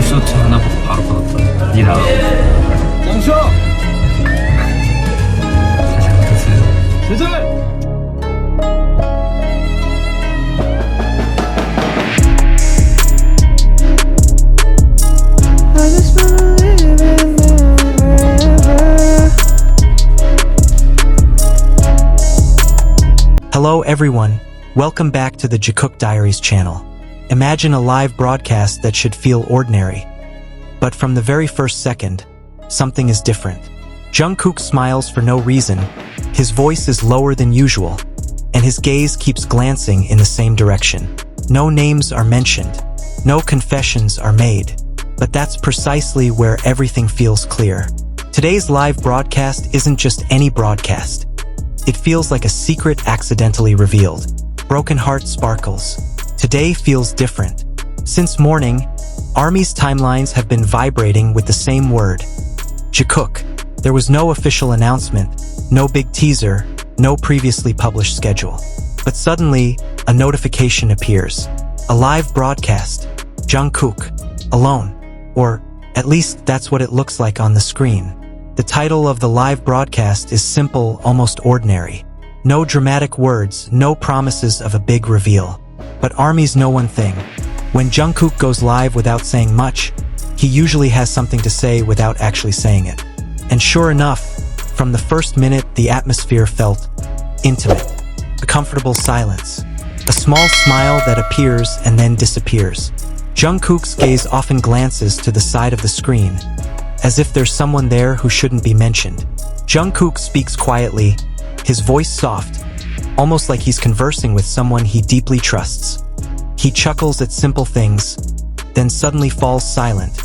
쇼트 하나 보고 바로 끊었다. 이 다음. 장쇼! 다시 한번 드세요. 제절! Hello everyone, welcome back to the Jikook Diaries channel. Imagine a live broadcast that should feel ordinary. But from the very first second, something is different. Jungkook smiles for no reason, his voice is lower than usual, and his gaze keeps glancing in the same direction. No names are mentioned, no confessions are made, but that's precisely where everything feels clear. Today's live broadcast isn't just any broadcast. It feels like a secret accidentally revealed. Broken heart sparkles. Today feels different. Since morning, ARMY's timelines have been vibrating with the same word. Jikook. There was no official announcement, no big teaser, no previously published schedule. But suddenly, a notification appears. A live broadcast. Jungkook. Alone. Or, at least that's what it looks like on the screen. The title of the live broadcast is simple, almost ordinary. No dramatic words, no promises of a big reveal. But ARMYs know one thing. When Jungkook goes live without saying much, he usually has something to say without actually saying it. And sure enough, from the first minute, the atmosphere felt intimate. A comfortable silence. A small smile that appears and then disappears. Jungkook's gaze often glances to the side of the screen, as if there's someone there who shouldn't be mentioned. Jungkook speaks quietly, his voice soft, almost like he's conversing with someone he deeply trusts. He chuckles at simple things, then suddenly falls silent,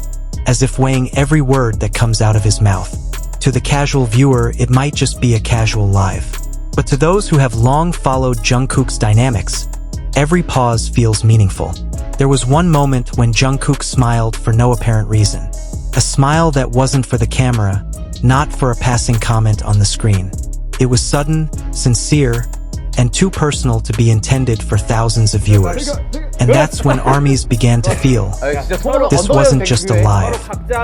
as if weighing every word that comes out of his mouth. To the casual viewer, it might just be a casual live. But to those who have long followed Jungkook's dynamics, every pause feels meaningful. There was one moment when Jungkook smiled for no apparent reason. A smile that wasn't for the camera, not for a passing comment on the screen. It was sudden, sincere, and too personal to be intended for thousands of viewers. And that's when ARMYs began to feel. This wasn't just a live.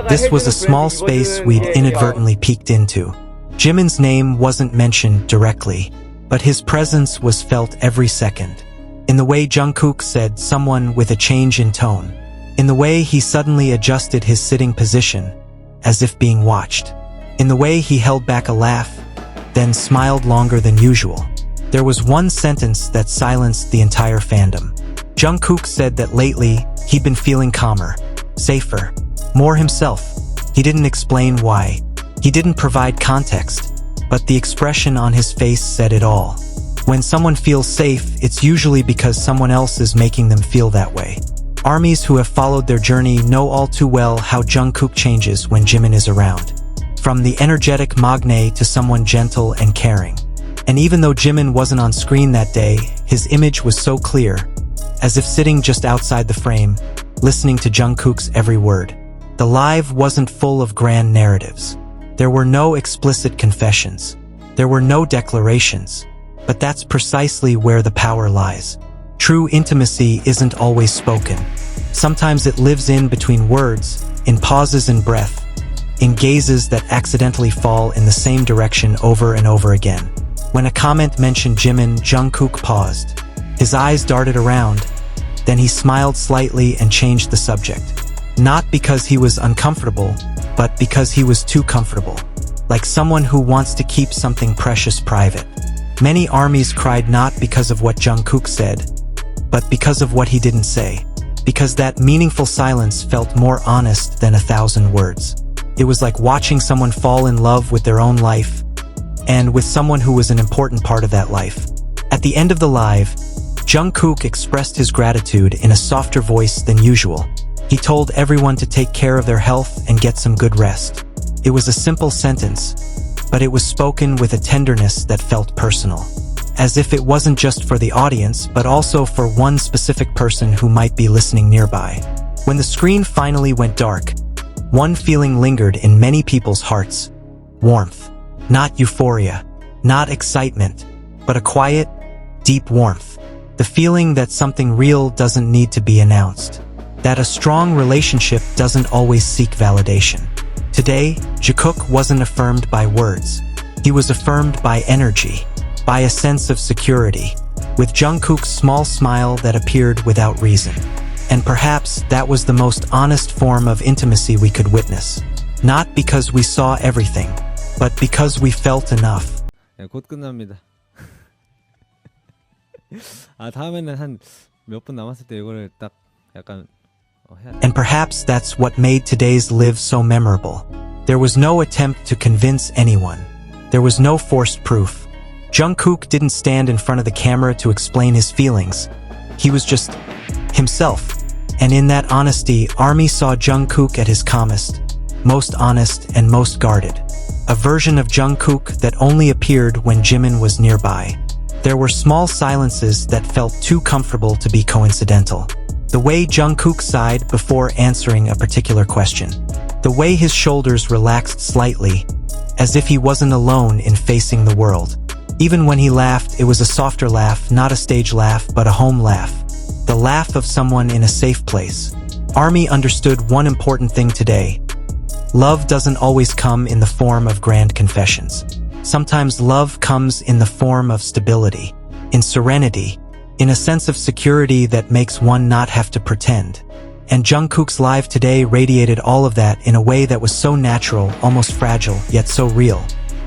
This was a small space we'd inadvertently peeked into. Jimin's name wasn't mentioned directly, but his presence was felt every second. In the way Jungkook said someone with a change in tone. In the way he suddenly adjusted his sitting position, as if being watched. In the way he held back a laugh, then smiled longer than usual. There was one sentence that silenced the entire fandom. Jungkook said that lately, he'd been feeling calmer, safer, more himself. He didn't explain why. He didn't provide context, but the expression on his face said it all. When someone feels safe, it's usually because someone else is making them feel that way. ARMYs who have followed their journey know all too well how Jungkook changes when Jimin is around. From the energetic magne to someone gentle and caring. And even though Jimin wasn't on screen that day, his image was so clear, as if sitting just outside the frame, listening to Jungkook's every word. The live wasn't full of grand narratives. There were no explicit confessions. There were no declarations. But that's precisely where the power lies. True intimacy isn't always spoken. Sometimes it lives in between words, in pauses and breath, in gazes that accidentally fall in the same direction over and over again. When a comment mentioned Jimin, Jungkook paused. His eyes darted around, then he smiled slightly and changed the subject. Not because he was uncomfortable, but because he was too comfortable. Like someone who wants to keep something precious private. Many ARMYs cried not because of what Jungkook said, but because of what he didn't say. Because that meaningful silence felt more honest than 1,000 words. It was like watching someone fall in love with their own life, and with someone who was an important part of that life. At the end of the live, Jungkook expressed his gratitude in a softer voice than usual. He told everyone to take care of their health and get some good rest. It was a simple sentence, but it was spoken with a tenderness that felt personal. As if it wasn't just for the audience, but also for one specific person who might be listening nearby. When the screen finally went dark, one feeling lingered in many people's hearts. Warmth. Not euphoria, not excitement, but a quiet, deep warmth. The feeling that something real doesn't need to be announced. that a strong relationship doesn't always seek validation. Today, Jikook wasn't affirmed by words. He was affirmed by energy, by a sense of security, with Jungkook's small smile that appeared without reason. And perhaps that was the most honest form of intimacy we could witness. Not because we saw everything, but because we felt enough. 네, 곧 끝납니다. 다음에는 한 몇 분 남았을 때 이거를 딱 약간 해야 돼. And perhaps that's what made today's live so memorable. There was no attempt to convince anyone. There was no forced proof. Jungkook didn't stand in front of the camera to explain his feelings. He was just himself. And in that honesty, ARMY saw Jungkook at his calmest, most honest and most guarded. A version of Jungkook that only appeared when Jimin was nearby. There were small silences that felt too comfortable to be coincidental. The way Jungkook sighed before answering a particular question. The way his shoulders relaxed slightly, as if he wasn't alone in facing the world. Even when he laughed, it was a softer laugh, not a stage laugh, but a home laugh. The laugh of someone in a safe place. ARMY understood one important thing today. Love doesn't always come in the form of grand confessions. Sometimes love comes in the form of stability, in serenity, in a sense of security that makes one not have to pretend. And Jungkook's live today radiated all of that in a way that was so natural, almost fragile, yet so real.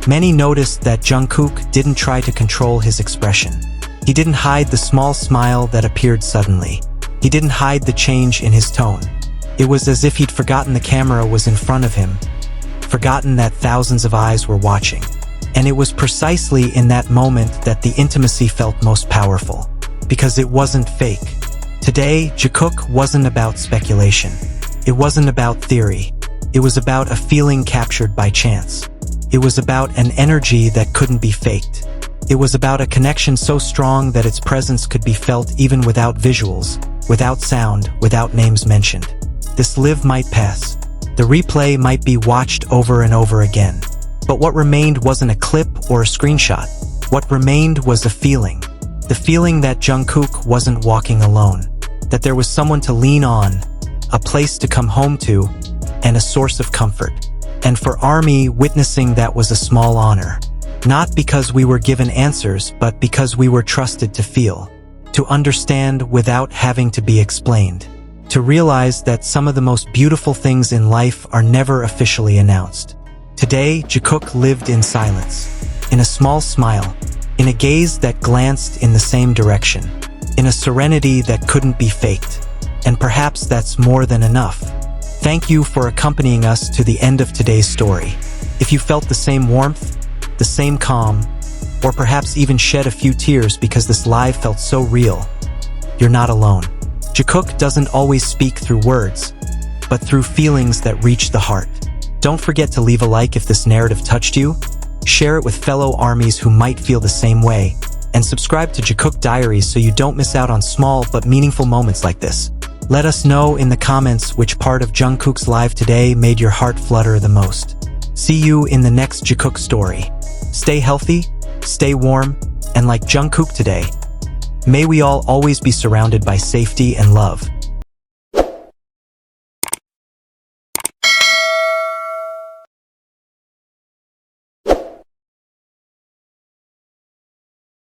Many noticed that Jungkook didn't try to control his expression. He didn't hide the small smile that appeared suddenly. He didn't hide the change in his tone. It was as if he'd forgotten the camera was in front of him, forgotten that thousands of eyes were watching. And it was precisely in that moment that the intimacy felt most powerful, because it wasn't fake. Today, Jikook wasn't about speculation. It wasn't about theory. It was about a feeling captured by chance. It was about an energy that couldn't be faked. It was about a connection so strong that its presence could be felt even without visuals, without sound, without names mentioned. This live might pass. The replay might be watched over and over again. But what remained wasn't a clip or a screenshot. What remained was a feeling. The feeling that Jungkook wasn't walking alone. That there was someone to lean on, a place to come home to, and a source of comfort. And for ARMY, witnessing that was a small honor. Not because we were given answers, but because we were trusted to feel. To understand without having to be explained. To realize that some of the most beautiful things in life are never officially announced. Today, Jikook lived in silence, in a small smile, in a gaze that glanced in the same direction, in a serenity that couldn't be faked. And perhaps that's more than enough. Thank you for accompanying us to the end of today's story. If you felt the same warmth, the same calm, or perhaps even shed a few tears because this live felt so real, you're not alone. Jikook doesn't always speak through words, but through feelings that reach the heart. Don't forget to leave a like if this narrative touched you, share it with fellow ARMYs who might feel the same way, and subscribe to Jikook Diaries so you don't miss out on small but meaningful moments like this. Let us know in the comments which part of Jungkook's live today made your heart flutter the most. See you in the next Jikook story. Stay healthy, stay warm, and like Jungkook today, may we all always be surrounded by safety and love.